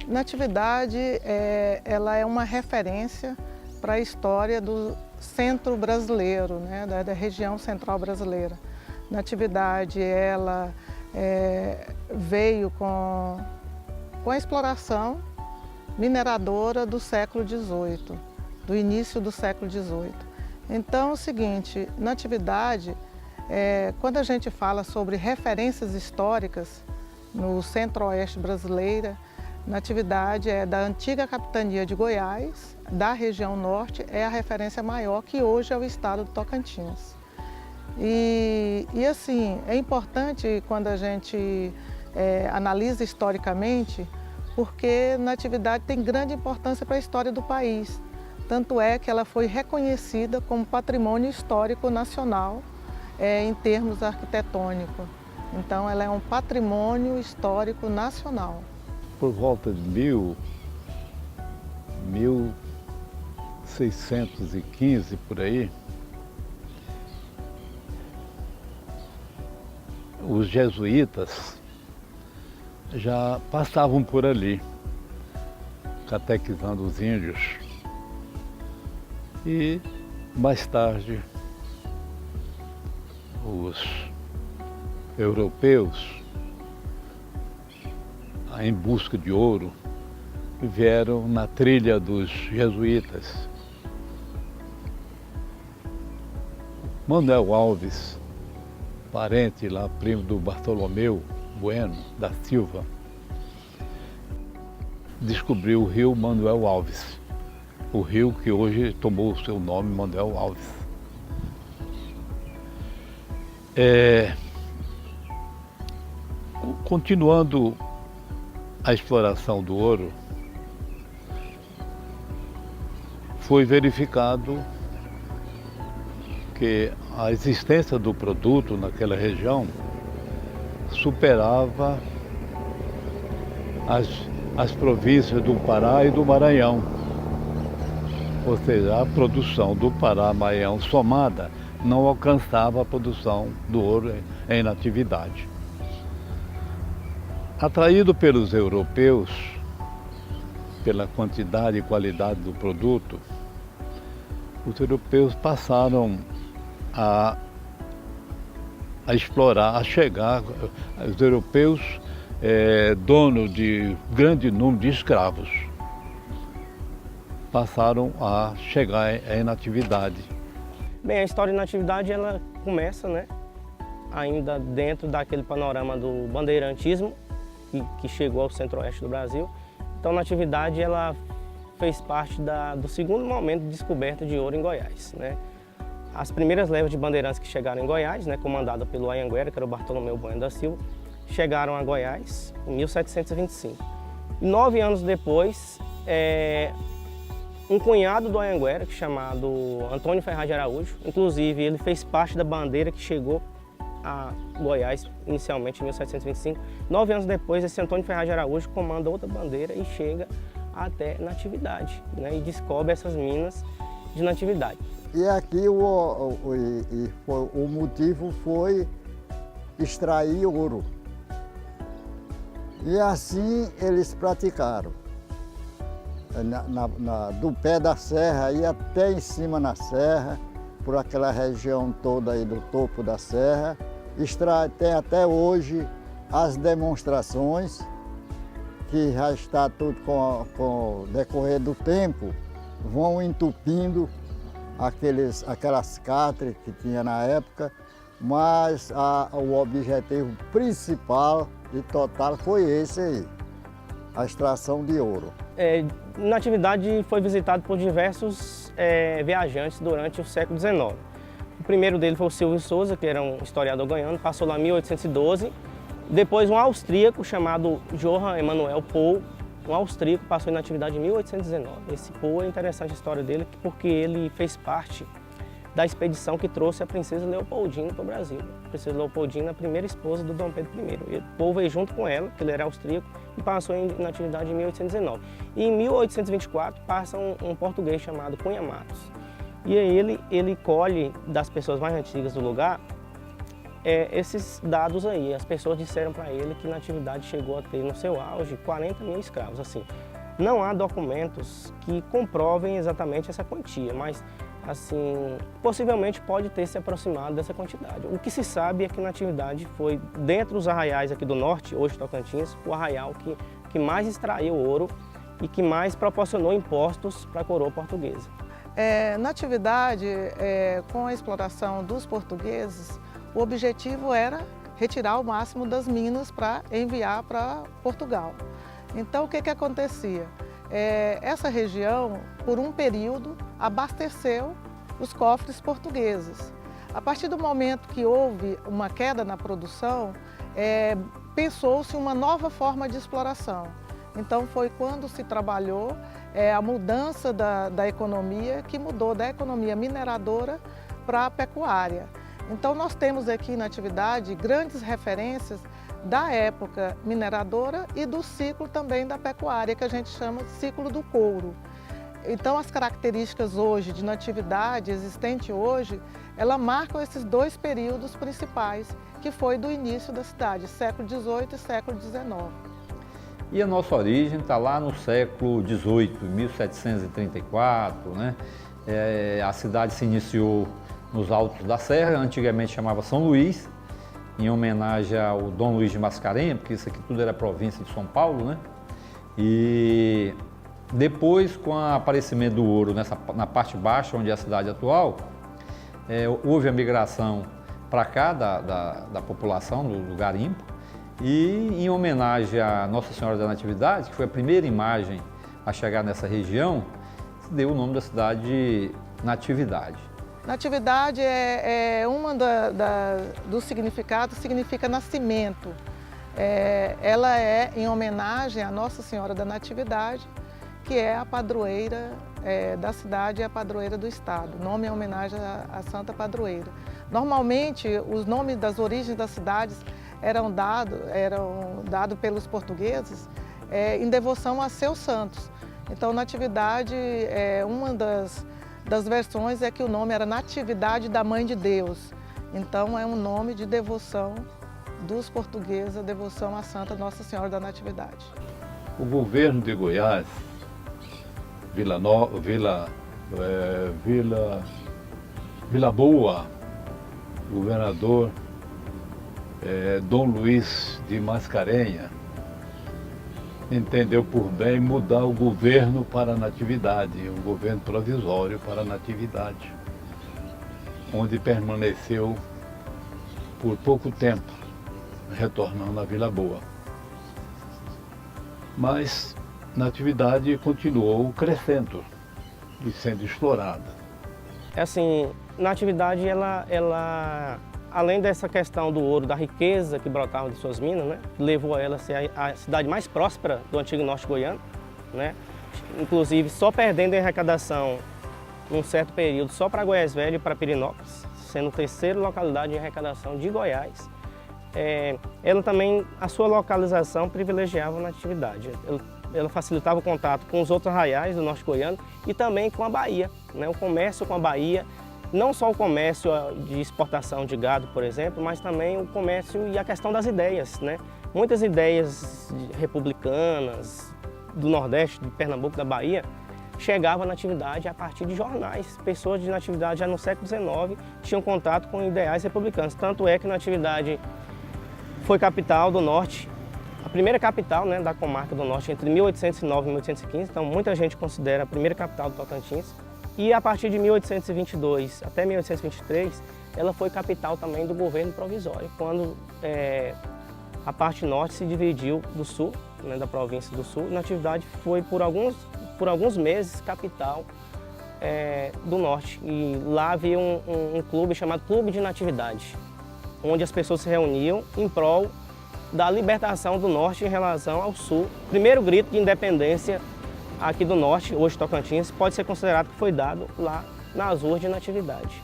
Natividade, ela é uma referência para a história do centro brasileiro, né, da região central brasileira. Natividade, ela veio com a exploração mineradora do século XVIII, do início do século XVIII. Então, é o seguinte, Natividade, quando a gente fala sobre referências históricas no centro-oeste brasileiro, Natividade é da antiga capitania de Goiás, da região norte, é a referência maior, que hoje é o estado do Tocantins. E assim, é importante quando a gente analisa historicamente, porque Natividade tem grande importância para a história do país. Tanto é que ela foi reconhecida como patrimônio histórico nacional em termos arquitetônicos. Então, ela é um patrimônio histórico nacional. Por volta de 1615, por aí, os jesuítas já passavam por ali, catequizando os índios. E, mais tarde, os europeus, em busca de ouro, vieram na trilha dos jesuítas. Manuel Alves, parente lá, primo do Bartolomeu Bueno da Silva, descobriu o rio Manuel Alves, o rio que hoje tomou o seu nome, Manuel Alves. Continuando a exploração do ouro, foi verificado que a existência do produto naquela região superava as províncias do Pará e do Maranhão. Ou seja, a produção do Pará e Maranhão somada não alcançava a produção do ouro em Natividade. Atraído pelos europeus, pela quantidade e qualidade do produto, os europeus passaram a explorar, a chegar, os europeus donos de grande número de escravos, passaram a chegar em Natividade. Bem, a história de Natividade, ela começa, né, ainda dentro daquele panorama do bandeirantismo, que chegou ao centro-oeste do Brasil. Então, Natividade, ela fez parte do segundo momento de descoberta de ouro em Goiás, né? As primeiras levas de bandeirantes que chegaram em Goiás, né, comandada pelo Anhanguera, que era o Bartolomeu Bueno da Silva, chegaram a Goiás em 1725. 9 anos depois, um cunhado do Anhanguera, chamado Antônio Ferraz de Araújo, inclusive ele fez parte da bandeira que chegou a Goiás, inicialmente em 1725. 9 anos depois, esse Antônio Ferraz de Araújo comanda outra bandeira e chega até Natividade, né, e descobre essas minas de Natividade. E aqui o motivo foi extrair ouro. E assim eles praticaram. Do pé da serra e até em cima na serra, por aquela região toda aí do topo da serra. Tem até hoje as demonstrações, que já está tudo com o decorrer do tempo, vão entupindo aquelas cátaras que tinha na época, mas o objetivo principal e total foi esse aí, a extração de ouro. Natividade foi visitado por diversos viajantes durante o século XIX. O primeiro dele foi o Silvio Souza, que era um historiador goiano, passou lá em 1812. Depois um austríaco chamado Johann Emanuel Pohl, um austríaco, passou em Natividade em 1819. Esse Pohl é interessante a história dele, porque ele fez parte da expedição que trouxe a princesa Leopoldina para o Brasil. A princesa Leopoldina, a primeira esposa do Dom Pedro I. O Pohl veio junto com ela, que ele era austríaco, e passou em Natividade em 1819. E em 1824 passa um português chamado Cunha Matos. E aí ele colhe das pessoas mais antigas do lugar esses dados aí. As pessoas disseram para ele que Natividade chegou a ter no seu auge 40 mil escravos. Assim, não há documentos que comprovem exatamente essa quantia, mas assim, possivelmente pode ter se aproximado dessa quantidade. O que se sabe é que Natividade foi, dentro dos arraiais aqui do norte, hoje Tocantins, o arraial que mais extraiu ouro e que mais proporcionou impostos para a coroa portuguesa. Natividade, com a exploração dos portugueses, o objetivo era retirar o máximo das minas para enviar para Portugal. Então, o que acontecia? Essa região, por um período, abasteceu os cofres portugueses. A partir do momento que houve uma queda na produção, pensou-se uma nova forma de exploração. Então, foi quando se trabalhou a mudança da economia, que mudou da economia mineradora para a pecuária. Então, nós temos aqui na Natividade grandes referências da época mineradora e do ciclo também da pecuária, que a gente chama de ciclo do couro. Então, as características hoje de Natividade, existente hoje, ela marcam esses dois períodos principais, que foi do início da cidade, século XVIII e século XIX. E a nossa origem está lá no século XVIII, 1734, né? A cidade se iniciou nos Altos da Serra, antigamente chamava São Luís, em homenagem ao Dom Luís de Mascarenhas, porque isso aqui tudo era província de São Paulo, né? E depois, com o aparecimento do ouro na parte baixa, onde é a cidade atual, houve a migração para cá da população, do garimpo, e em homenagem a Nossa Senhora da Natividade, que foi a primeira imagem a chegar nessa região, se deu o nome da cidade de Natividade. Natividade uma dos significados, significa nascimento. Ela é em homenagem a Nossa Senhora da Natividade, que é a padroeira da cidade e a padroeira do estado. O nome é homenagem à Santa Padroeira. Normalmente, os nomes das origens das cidades eram dados pelos portugueses em devoção a seus santos. Então, Natividade, uma das versões é que o nome era Natividade da Mãe de Deus. Então, é um nome de devoção dos portugueses, a devoção à Santa Nossa Senhora da Natividade. O governo de Goiás, Vila Boa, governador Dom Luís de Mascarenhas, entendeu por bem mudar o governo para a Natividade, um governo provisório para a Natividade, onde permaneceu por pouco tempo, retornando à Vila Boa. Mas Natividade continuou crescendo e sendo explorada. Assim, Natividade, ela além dessa questão do ouro, da riqueza que brotava de suas minas, né, levou a ela a ser a cidade mais próspera do antigo norte goiano, né, inclusive só perdendo em arrecadação num certo período só para Goiás Velho e para Pirenópolis, sendo a terceira localidade em arrecadação de Goiás. Ela também, a sua localização privilegiava a Natividade. Ela facilitava o contato com os outros arraiais do norte goiano e também com a Bahia, né, o comércio com a Bahia. Não só o comércio de exportação de gado, por exemplo, mas também o comércio e a questão das ideias, né? Muitas ideias republicanas do Nordeste, de Pernambuco, da Bahia, chegavam à Natividade a partir de jornais. Pessoas de Natividade já no século XIX tinham contato com ideais republicanos. Tanto é que Natividade foi capital do Norte, a primeira capital, né, da comarca do Norte entre 1809 e 1815, então muita gente considera a primeira capital do Tocantins. E a partir de 1822 até 1823, ela foi capital também do governo provisório, quando a parte norte se dividiu do sul, né, da província do sul. Natividade foi por alguns meses capital do norte. E lá havia um clube chamado Clube de Natividade, onde as pessoas se reuniam em prol da libertação do norte em relação ao sul. Primeiro grito de independência aqui do norte, hoje Tocantins, pode ser considerado que foi dado lá nas ruas de Natividade.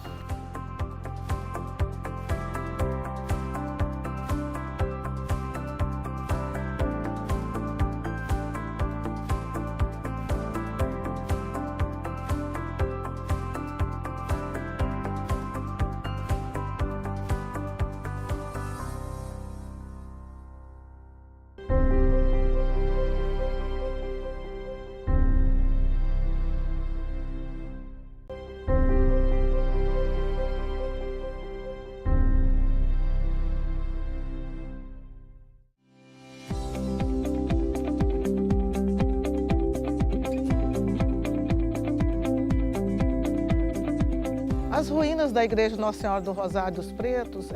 As ruínas da igreja Nossa Senhora do Rosário dos Pretos,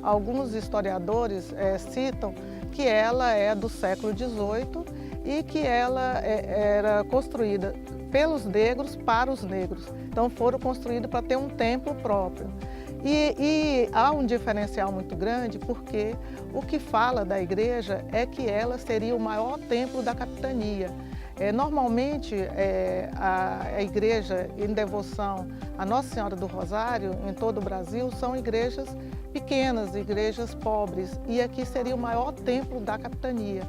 alguns historiadores citam que ela é do século XVIII e que ela era construída pelos negros para os negros. Então foram construídos para ter um templo próprio. E há um diferencial muito grande porque o que fala da igreja é que ela seria o maior templo da capitania. Normalmente a igreja em devoção a Nossa Senhora do Rosário em todo o Brasil são igrejas pequenas, igrejas pobres, e aqui seria o maior templo da capitania.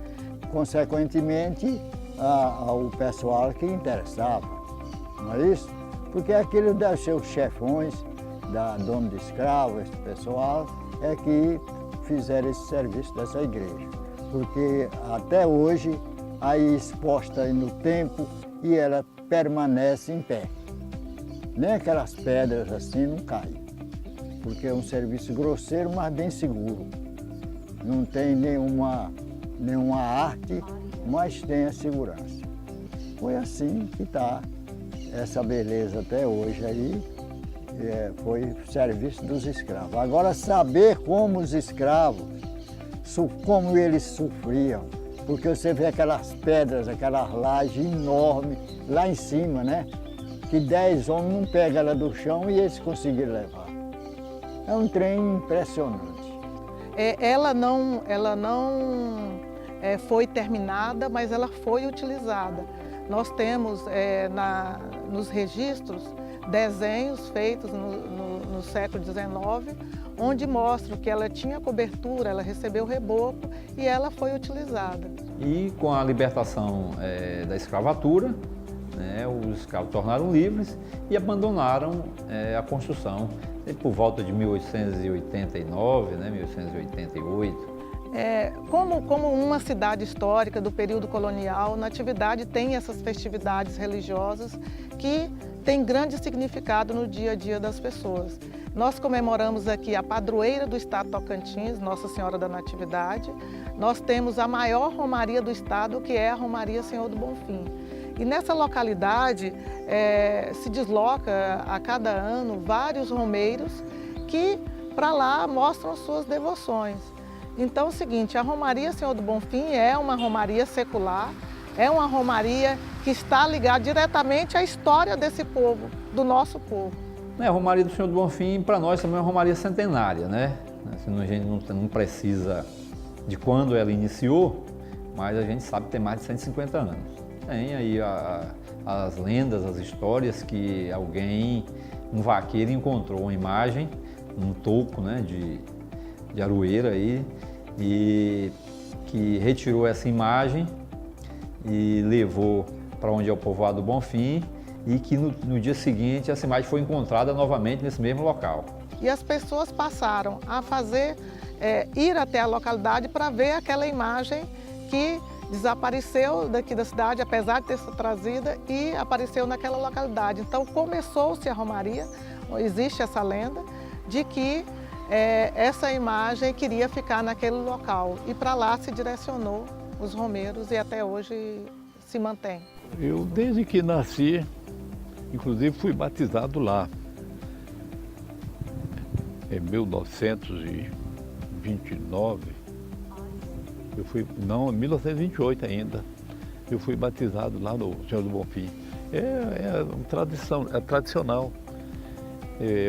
Consequentemente, ao pessoal que interessava, não é isso? Porque aquilo deve ser os chefões, da dono de escravos, esse pessoal, é que fizeram esse serviço dessa igreja. Porque até hoje, aí exposta aí no tempo, e ela permanece em pé. Nem aquelas pedras assim não caem, porque é um serviço grosseiro, mas bem seguro. Não tem nenhuma arte, mas tem a segurança. Foi assim que está essa beleza até hoje aí, foi serviço dos escravos. Agora, saber como os escravos, como eles sofriam, porque você vê aquelas pedras, aquelas lajes enormes lá em cima, né? Que 10 homens não pegam ela do chão e eles conseguiram levar. É um trem impressionante. Ela não foi terminada, mas ela foi utilizada. Nós temos nos registros desenhos feitos no século XIX, onde mostram que ela tinha cobertura, ela recebeu reboco e ela foi utilizada. E com a libertação da escravatura, né, os escravos tornaram livres e abandonaram a construção. E por volta de 1889, né, 1888. Como uma cidade histórica do período colonial, Natividade tem essas festividades religiosas que têm grande significado no dia a dia das pessoas. Nós comemoramos aqui a padroeira do estado de Tocantins, Nossa Senhora da Natividade. Nós temos a maior romaria do estado, que é a Romaria Senhor do Bonfim. E nessa localidade se desloca a cada ano vários romeiros que para lá mostram suas devoções. Então é o seguinte, a Romaria Senhor do Bonfim é uma romaria secular, é uma romaria que está ligada diretamente à história desse povo, do nosso povo. A Romaria do Senhor do Bonfim, para nós, também é uma romaria centenária, né? A gente não precisa de quando ela iniciou, mas a gente sabe que tem mais de 150 anos. Tem aí as lendas, as histórias que um vaqueiro encontrou uma imagem, um toco, né, de aroeira aí, e que retirou essa imagem e levou para onde é o povoado do Bonfim, e que no dia seguinte essa imagem foi encontrada novamente nesse mesmo local. E as pessoas passaram a ir até a localidade para ver aquela imagem que desapareceu daqui da cidade, apesar de ter sido trazida, e apareceu naquela localidade. Então começou-se a romaria, existe essa lenda, de que essa imagem queria ficar naquele local. E para lá se direcionou os romeiros e até hoje se mantém. Eu, desde que nasci, inclusive fui batizado lá. Em 1929, em 1928 ainda, eu fui batizado lá no Senhor do Bonfim. É uma tradição, é tradicional.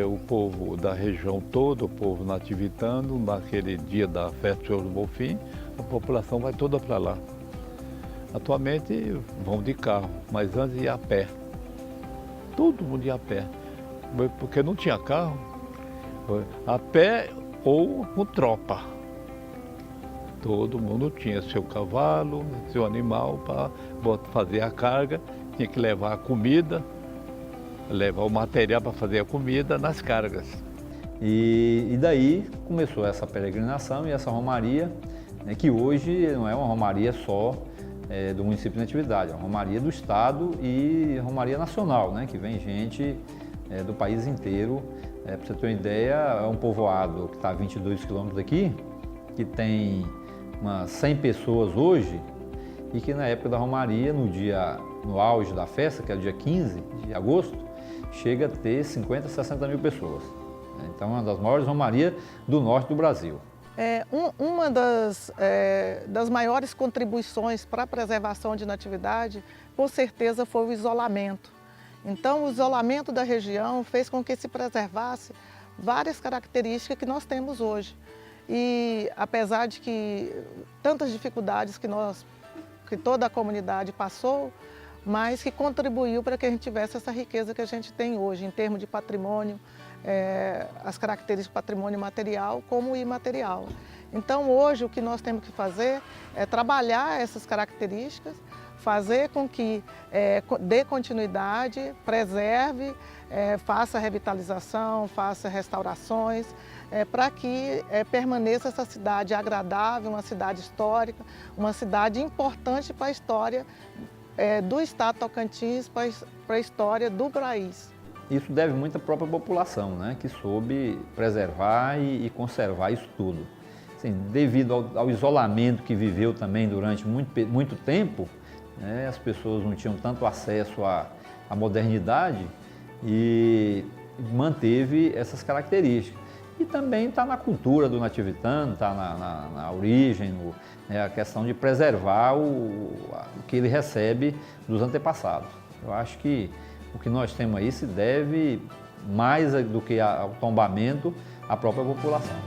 O povo da região toda, o povo nativitano, naquele dia da festa do Senhor do Bonfim, a população vai toda para lá. Atualmente vão de carro, mas antes ia a pé. Todo mundo ia a pé, porque não tinha carro. A pé ou com tropa. Todo mundo tinha seu cavalo, seu animal para fazer a carga, tinha que levar a comida, levar o material para fazer a comida nas cargas. E daí começou essa peregrinação e essa romaria, né, que hoje não é uma romaria só do município de Natividade, é uma romaria do estado e romaria nacional, né, que vem gente do país inteiro. Para você ter uma ideia, é um povoado que está a 22 quilômetros daqui, que tem umas 100 pessoas hoje, e que na época da romaria, no auge da festa, que é o dia 15 de agosto, chega a ter 50, 60 mil pessoas. Então, é uma das maiores romarias do norte do Brasil. Uma das maiores contribuições para a preservação de natividade, com certeza, foi o isolamento. Então, o isolamento da região fez com que se preservasse várias características que nós temos hoje. E apesar de que tantas dificuldades que toda a comunidade passou, mas que contribuiu para que a gente tivesse essa riqueza que a gente tem hoje, em termos de patrimônio, as características do patrimônio material como imaterial. Então, hoje, o que nós temos que fazer é trabalhar essas características, fazer com que dê continuidade, preserve, faça revitalização, faça restaurações, para que permaneça essa cidade agradável, uma cidade histórica, uma cidade importante para a história do estado de Tocantins, para a história do país. Isso deve muito à própria população, né, que soube preservar e conservar isso tudo. Assim, devido ao isolamento que viveu também durante muito tempo, né, as pessoas não tinham tanto acesso à modernidade e manteve essas características. E também está na cultura do nativitano, está na origem, a questão de preservar o que ele recebe dos antepassados. Eu acho que o que nós temos aí se deve, mais do que ao tombamento, à própria população.